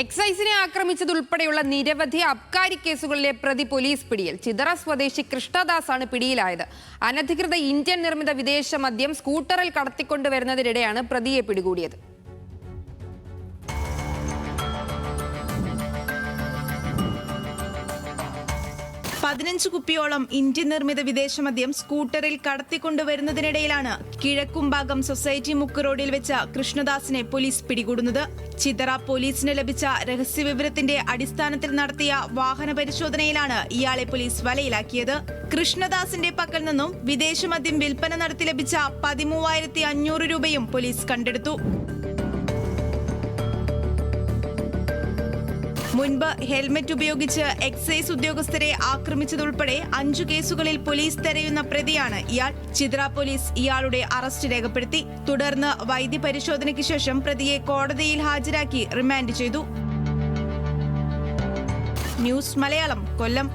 എക്സൈസിനെ ആക്രമിച്ചതുൾപ്പെടെയുള്ള നിരവധി അബ്കാരി കേസുകളിലെ പ്രതി പോലീസ് പിടിയിൽ. ചിതറ സ്വദേശി കൃഷ്ണദാസാണ് പിടിയിലായത്. അനധികൃത ഇന്ത്യൻ നിർമ്മിത വിദേശ മദ്യം സ്കൂട്ടറിൽ കടത്തിക്കൊണ്ടുവരുന്നതിനിടെയാണ് പ്രതിയെ പിടികൂടിയത്. പതിനഞ്ച് കുപ്പിയോളം ഇന്ത്യൻ നിർമ്മിത വിദേശ മദ്യം സ്കൂട്ടറിൽ കടത്തിക്കൊണ്ടുവരുന്നതിനിടയിലാണ് കിഴക്കുംഭാഗം സൊസൈറ്റി മുക്ക് റോഡിൽ വെച്ച് കൃഷ്ണദാസിനെ പോലീസ് പിടികൂടുന്നത്. ചിതറ പോലീസിന് ലഭിച്ച രഹസ്യവിവരത്തിന്റെ അടിസ്ഥാനത്തിൽ നടത്തിയ വാഹന പരിശോധനയിലാണ് ഇയാളെ പോലീസ് വലയിലാക്കിയത്. കൃഷ്ണദാസിന്റെ പക്കൽ നിന്നും വിദേശ മദ്യം വിൽപ്പന നടത്തി ലഭിച്ച 13,500 രൂപയും പോലീസ് കണ്ടെടുത്തു. മുൻപ് ഹെൽമറ്റ് ഉപയോഗിച്ച് എക്സൈസ് ഉദ്യോഗസ്ഥരെ ആക്രമിച്ചതുൾപ്പെടെ 5 കേസുകളിൽ പോലീസ് തെരയുന്ന പ്രതിയാണ് ഇയാൾ. ചിതറ പോലീസ് ഇയാളുടെ അറസ്റ്റ് രേഖപ്പെടുത്തി. തുടർന്ന് വൈദ്യപരിശോധനയ്ക്ക് ശേഷം പ്രതിയെ കോടതിയിൽ ഹാജരാക്കി റിമാൻഡ് ചെയ്തു. ന്യൂസ് മലയാളം, കൊല്ലം.